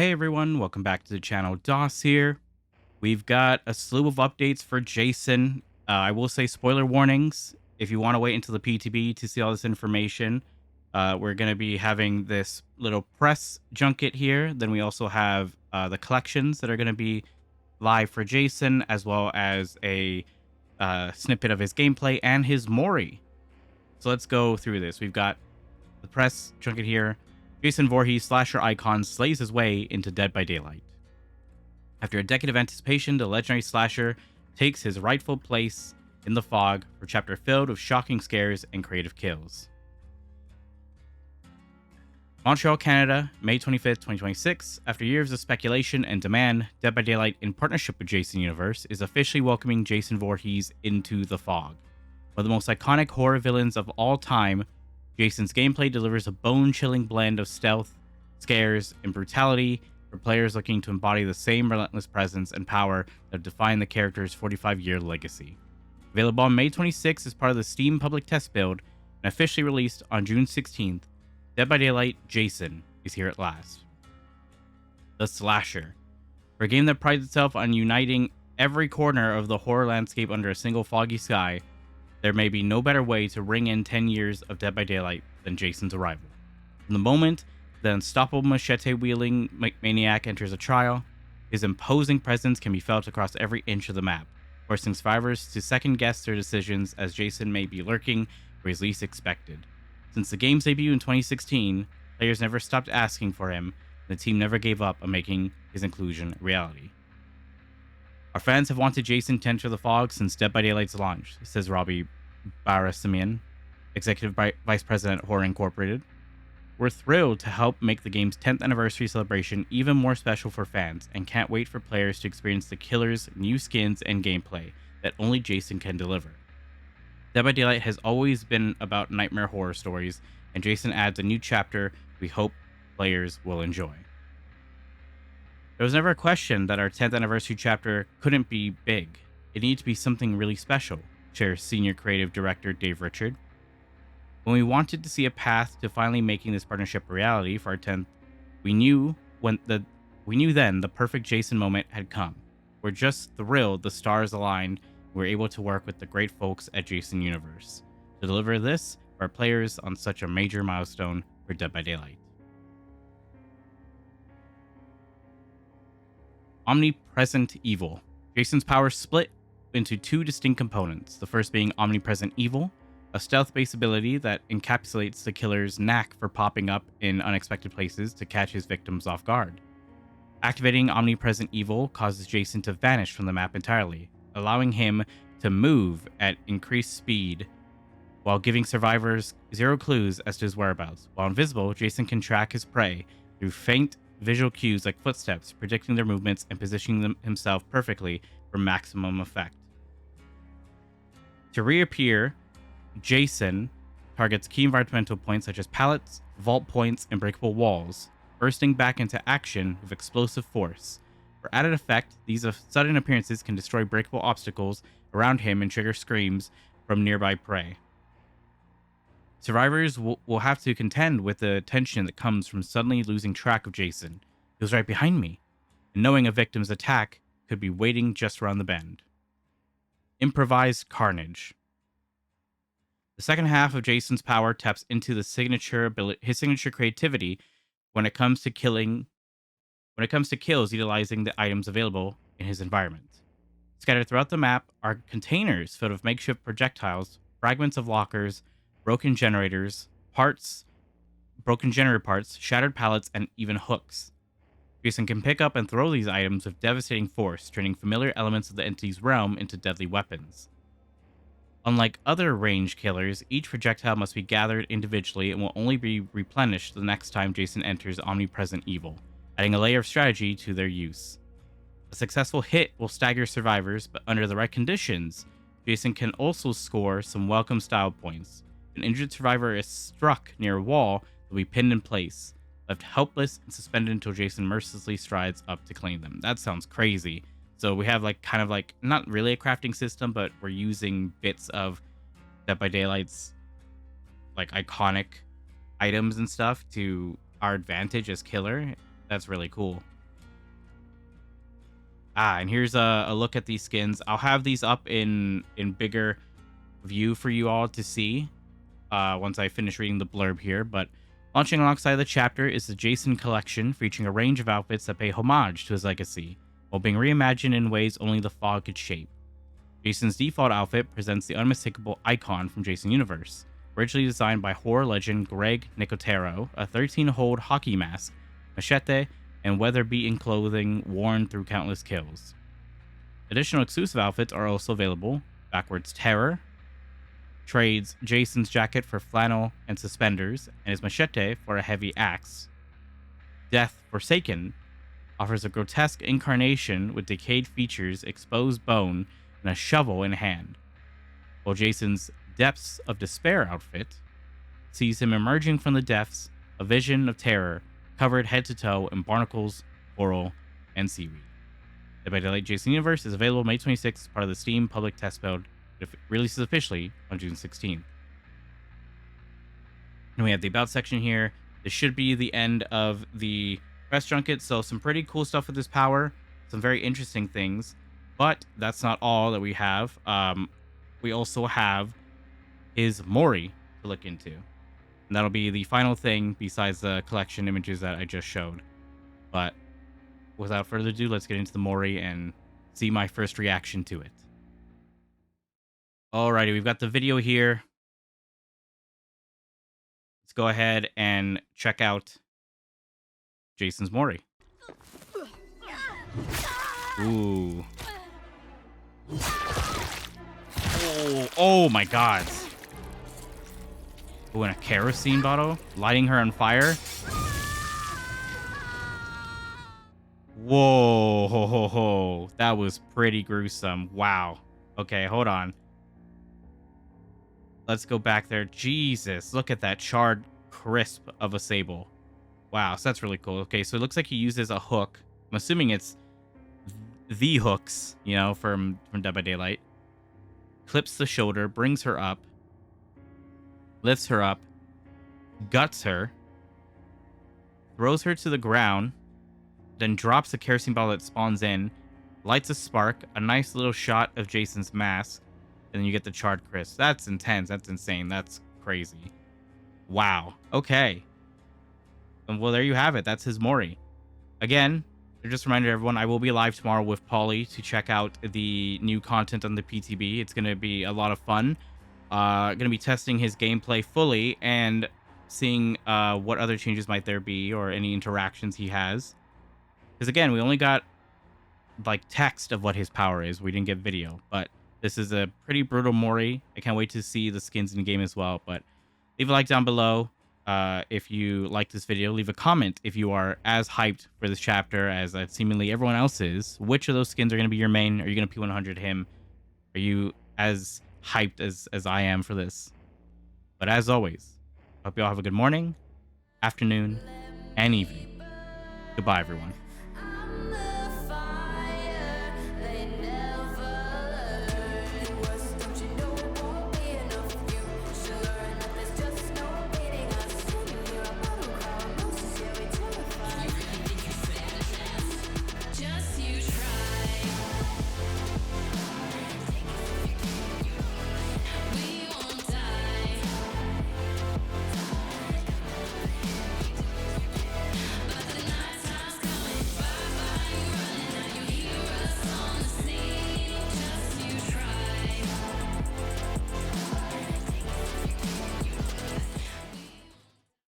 Hey everyone, welcome back to the channel. DOS here. We've got a slew of updates for Jason. I will say spoiler warnings. If you want to wait until the PTB to see all this information, we're going to be having this little press junket here. Then we also have the collections that are going to be live for Jason, as well as a snippet of his gameplay and his Mori. So let's go through this. We've got the press junket here. Jason Voorhees, slasher icon, slays his way into Dead by Daylight. After a decade of anticipation, the legendary slasher takes his rightful place in the fog for a chapter filled with shocking scares and creative kills. Montreal, Canada, May 25th, 2026. After years of speculation and demand, Dead by Daylight, in partnership with Jason Universe, is officially welcoming Jason Voorhees into the fog. One of the most iconic horror villains of all time, Jason's gameplay delivers a bone-chilling blend of stealth, scares, and brutality for players looking to embody the same relentless presence and power that define the character's 45-year legacy. Available on May 26th as part of the Steam public test build and officially released on June 16th, Dead by Daylight Jason is here at last. The Slasher. For a game that prides itself on uniting every corner of the horror landscape under a single foggy sky, there may be no better way to ring in 10 years of Dead by Daylight than Jason's arrival. From the moment the unstoppable machete-wielding maniac enters a trial, his imposing presence can be felt across every inch of the map, forcing survivors to second-guess their decisions as Jason may be lurking where he's least expected. Since the game's debut in 2016, players never stopped asking for him, and the team never gave up on making his inclusion a reality. Our fans have wanted Jason to enter the fog since Dead by Daylight's launch, says Robbie Barasimian, Executive Vice President at Horror Incorporated. We're thrilled to help make the game's 10th anniversary celebration even more special for fans, and can't wait for players to experience the killer's new skins and gameplay that only Jason can deliver. Dead by Daylight has always been about nightmare horror stories, and Jason adds a new chapter we hope players will enjoy. There was never a question that our 10th anniversary chapter couldn't be big. It needed to be something really special, shares Senior Creative Director Dave Richard. When we wanted to see a path to finally making this partnership a reality for our 10th, we knew then the perfect Jason moment had come. We're just thrilled the stars aligned and we're able to work with the great folks at Jason Universe to deliver this for our players on such a major milestone for Dead by Daylight. Omnipresent Evil. Jason's powers split into two distinct components, the first being Omnipresent Evil, a stealth-based ability that encapsulates the killer's knack for popping up in unexpected places to catch his victims off guard. Activating Omnipresent Evil causes Jason to vanish from the map entirely, allowing him to move at increased speed while giving survivors zero clues as to his whereabouts. While invisible, Jason can track his prey through faint visual cues like footsteps, predicting their movements and positioning himself perfectly for maximum effect. To reappear, Jason targets key environmental points such as pallets, vault points, and breakable walls, bursting back into action with explosive force. For added effect, these sudden appearances can destroy breakable obstacles around him and trigger screams from nearby prey. Survivors will have to contend with the tension that comes from suddenly losing track of Jason. He was right behind me, and knowing a victim's attack could be waiting just around the bend. Improvised Carnage. The second half of Jason's power taps into his signature creativity when it comes to kills utilizing the items available in his environment. Scattered throughout the map are containers filled with makeshift projectiles, fragments of lockers, broken generator parts, shattered pallets, and even hooks. Jason can pick up and throw these items with devastating force, turning familiar elements of the entity's realm into deadly weapons. Unlike other ranged killers, each projectile must be gathered individually and will only be replenished the next time Jason enters Omnipresent Evil, adding a layer of strategy to their use. A successful hit will stagger survivors, but under the right conditions, Jason can also score some welcome style points. If an injured survivor is struck near a wall, they'll be pinned in place, left helpless and suspended until Jason mercilessly strides up to claim them. That sounds crazy. So we have kind of not really a crafting system, but we're using bits of Dead by Daylight's iconic items and stuff to our advantage as killer. That's really cool. And here's a look at these skins. I'll have these up in bigger view for you all to see once I finish reading the blurb here. But launching alongside the chapter is the Jason collection, featuring a range of outfits that pay homage to his legacy, while being reimagined in ways only the fog could shape. Jason's default outfit presents the unmistakable icon from Jason Universe, originally designed by horror legend Greg Nicotero, a 13-hold hockey mask, machete, and weather-beaten clothing worn through countless kills. Additional exclusive outfits are also available. Backwards Terror trades Jason's jacket for flannel and suspenders, and his machete for a heavy axe. Death Forsaken offers a grotesque incarnation with decayed features, exposed bone, and a shovel in hand. While Jason's Depths of Despair outfit sees him emerging from the depths, a vision of terror, covered head to toe in barnacles, coral, and seaweed. Dead by Daylight Jason Universe is available May 26th as part of the Steam public test build. It releases officially on June 16th. And we have the About section here. This should be the end of the press junket, so some pretty cool stuff with this power, some very interesting things. But that's not all that we have. We also have his Mori to look into. And that'll be the final thing besides the collection images that I just showed. But without further ado, let's get into the Mori and see my first reaction to it. Alrighty, we've got the video here. Let's go ahead and check out Jason's Mori. Ooh. Oh my god. Oh, and a kerosene bottle? Lighting her on fire? Whoa, ho, ho, ho. That was pretty gruesome. Wow. Okay, hold on. Let's go back there. Jesus, look at that charred crisp of a sable. Wow, so that's really cool. Okay, so it looks like he uses a hook. I'm assuming it's the hooks, you know, from Dead by Daylight. Clips the shoulder, brings her up, lifts her up, guts her, throws her to the ground, then drops the kerosene bottle that spawns in, lights a spark, a nice little shot of Jason's mask, and then you get the charred crisp. That's intense. That's insane. That's crazy. Wow. Okay. And well, there you have it. That's his Mori. Again, just a reminder to everyone, I will be live tomorrow with Polly to check out the new content on the PTB. It's going to be a lot of fun. Going to be testing his gameplay fully and seeing what other changes might there be or any interactions he has. Because again, we only got like text of what his power is. We didn't get video, but this is a pretty brutal Mori. I can't wait to see the skins in the game as well. But leave a like down below if you like this video. Leave a comment if you are as hyped for this chapter as seemingly everyone else is. Which of those skins are going to be your main? Are you going to P100 him? Are you as hyped as I am for this? But as always, hope you all have a good morning, afternoon, and evening. Goodbye, everyone.